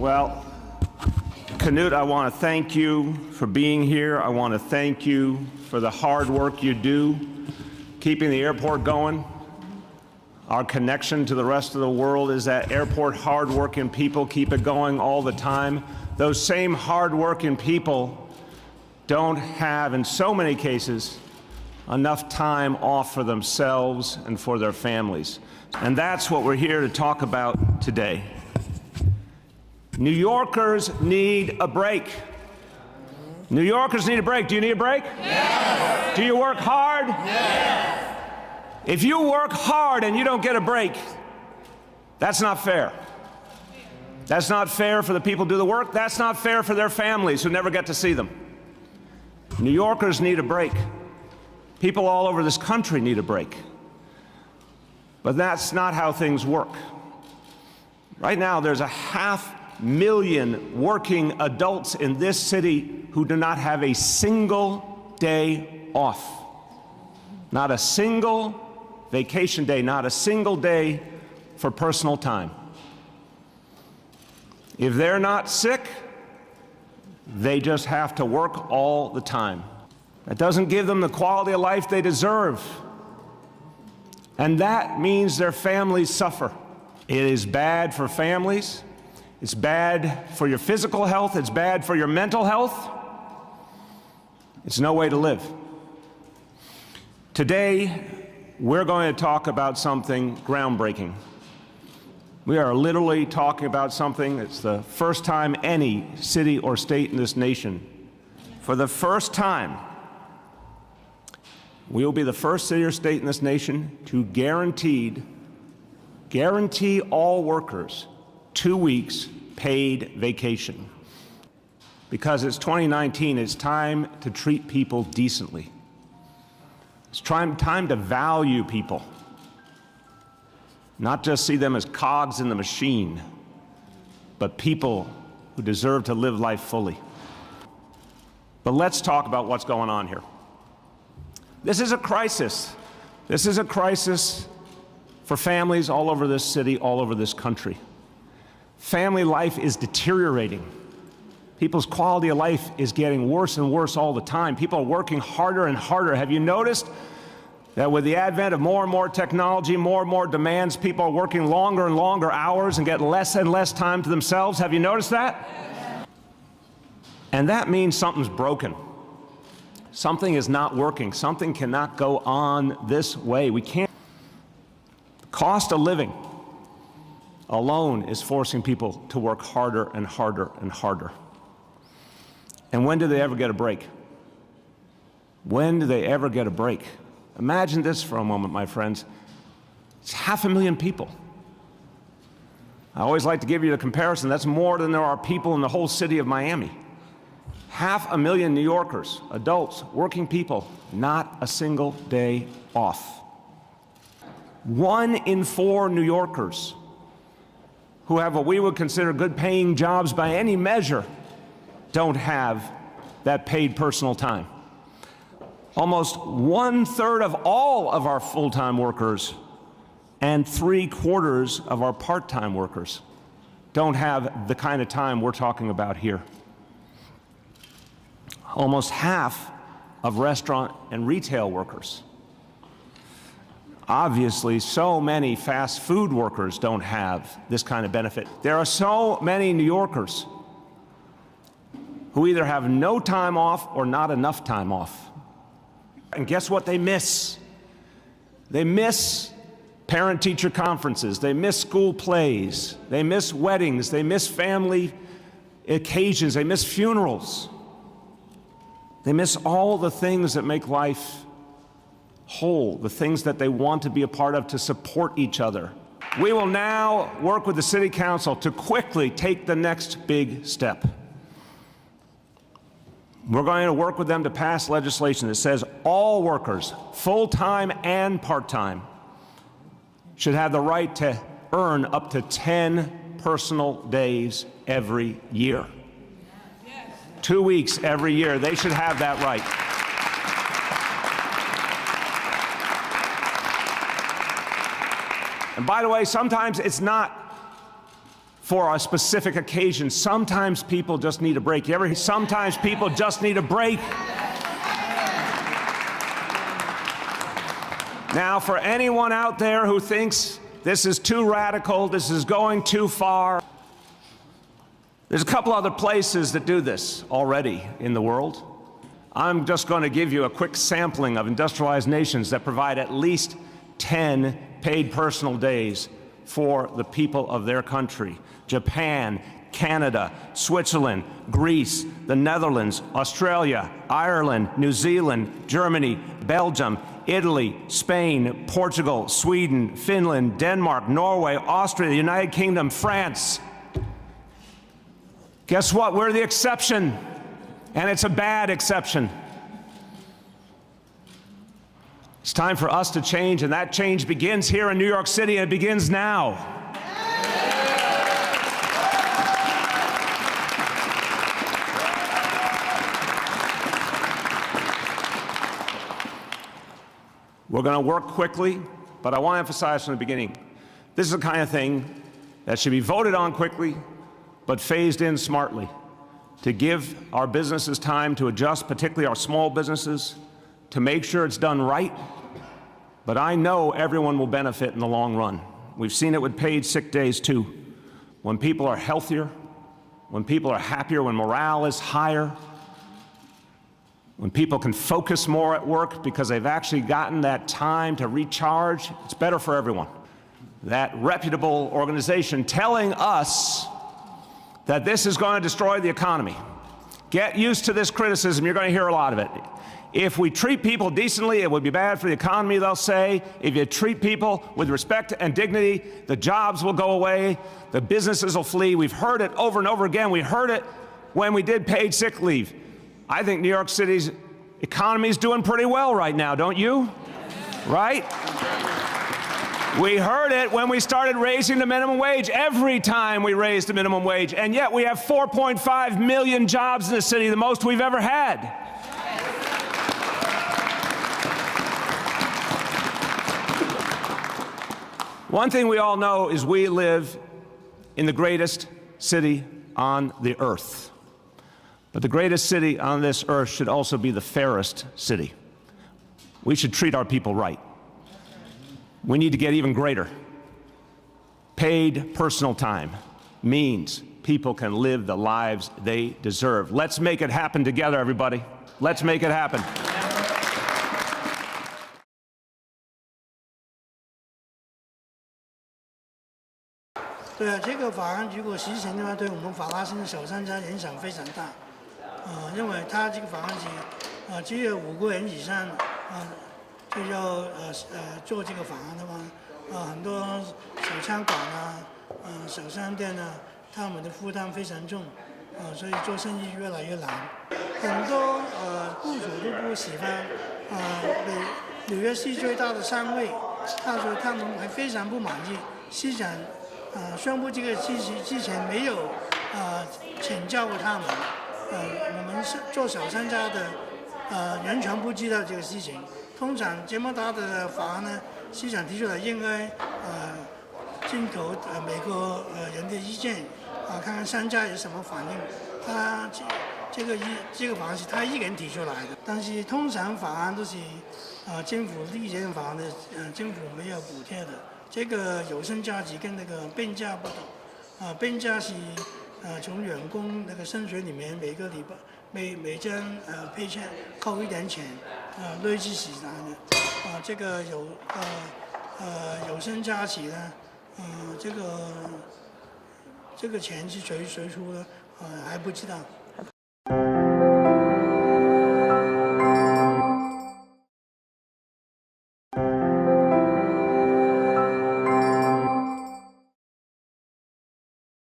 Well, Knut, I want to thank you for being here. I want to thank you for the hard work you do, keeping the airport going. Our connection to the rest of the world is that airport hard-working people keep it going all the time. Those same hard-working people don't have, in so many cases, enough time off for themselves and for their families. And that's what we're here to talk about today. New Yorkers need a break. New Yorkers need a break. Do you need a break? Yes. Do you work hard? Yes. If you work hard and you don't get a break, that's not fair. That's not fair for the people who do the work. That's not fair for their families who never get to see them. New Yorkers need a break. People all over this country need a break. But that's not how things work. Right now, there's 500,000 working adults in this city who do not have a single day off. Not a single vacation day, not a single day for personal time. If they're not sick, they just have to work all the time. That doesn't give them the quality of life they deserve. And that means their families suffer. It is bad for families. It's bad for your physical health. It's bad for your mental health. It's no way to live. Today, we're going to talk about something groundbreaking. We are literally talking about something that's the first time any city or state in this nation, for the first time, we will be the first city or state in this nation to guarantee all workers 2 weeks paid vacation. Because it's 2019, it's time to treat people decently. It's time to value people, not just see them as cogs in the machine, but people who deserve to live life fully. But let's talk about what's going on here. This is a crisis. This is a crisis for families all over this city, all over this country. Family life is deteriorating. People's quality of life is getting worse and worse all the time. People are working harder and harder. Have you noticed that with the advent of more and more technology, more and more demands, people are working longer and longer hours and get less and less time to themselves? Have you noticed that? And that means something's broken. Something is not working. Something cannot go on this way. We can't. The cost of living alone is forcing people to work harder and harder and harder. And when do they ever get a break? When do they ever get a break? Imagine this for a moment, my friends. It's 500,000 people. I always like to give you the comparison. That's more than there are people in the whole city of Miami. 500,000 New Yorkers, adults, working people, not a single day off. 1 in 4 New Yorkers who have what we would consider good paying jobs by any measure don't have that paid personal time. Almost 1/3 of all of our full-time workers and 3/4 of our part-time workers don't have the kind of time we're talking about here. Almost half of restaurant and retail workers. Obviously, so many fast food workers don't have this kind of benefit. There are so many New Yorkers who either have no time off or not enough time off. And guess what they miss? They miss parent-teacher conferences, they miss school plays, they miss weddings, they miss family occasions, they miss funerals. They miss all the things that make life whole, the things that they want to be a part of to support each other. We will now work with the City Council to quickly take the next big step. We're going to work with them to pass legislation that says all workers, full-time and part-time, should have the right to earn up to 10 personal days every year. 2 weeks every year. They should have that right. And by the way, sometimes it's not for a specific occasion. Sometimes people just need a break. Sometimes people just need a break. Now, for anyone out there who thinks this is too radical, this is going too far, there's a couple other places that do this already in the world. I'm just going to give you a quick sampling of industrialized nations that provide at least 10 paid personal days for the people of their country. Japan, Canada, Switzerland, Greece, the Netherlands, Australia, Ireland, New Zealand, Germany, Belgium, Italy, Spain, Portugal, Sweden, Finland, Denmark, Norway, Austria, the United Kingdom, France. Guess what? We're the exception, and it's a bad exception. It's time for us to change, and that change begins here in New York City, and it begins now. We're going to work quickly, but I want to emphasize from the beginning, this is the kind of thing that should be voted on quickly, but phased in smartly, to give our businesses time to adjust, particularly our small businesses, to make sure it's done right. But I know everyone will benefit in the long run. We've seen it with paid sick days too. When people are healthier, when people are happier, when morale is higher, when people can focus more at work because they've actually gotten that time to recharge, it's better for everyone. That reputable organization telling us that this is going to destroy the economy. Get used to this criticism. You're going to hear a lot of it. If we treat people decently, it would be bad for the economy, they'll say. If you treat people with respect and dignity, the jobs will go away, the businesses will flee. We've heard it over and over again. We heard it when we did paid sick leave. I think New York City's economy is doing pretty well right now, don't you? Right? We heard it when we started raising the minimum wage, every time we raised the minimum wage, and yet we have 4.5 million jobs in the city, the most we've ever had. One thing we all know is we live in the greatest city on the earth. But the greatest city on this earth should also be the fairest city. We should treat our people right. We need to get even greater. Paid personal time means people can live the lives they deserve. Let's make it happen together, everybody. Let's make it happen. 对啊，这个法案如果实行的话，对我们法拉盛的小商家影响非常大。因为他这个法案是，只有5个人以上，就要做这个法案的话，很多小餐馆小商店他们的负担非常重，所以做生意越来越难。很多雇主都不喜欢，纽约市最大的商会，他说他们还非常不满意，市长宣布这个之前没有请教过他们，我们是做小商家的，完全不知道这个事情。通常这么大的法案呢，市长提出来应该征求每个人的意见，看看商家有什么反应。他这个法案是他一个人提出来的，但是通常法案都是政府立这个法案的，政府没有补贴的。这个有薪假期跟那个病假不同，病假是从员工那个薪水里面每个礼拜每张paycheck扣一点钱，累计起来的。这个有薪假期呢，这个钱是谁出的，还不知道。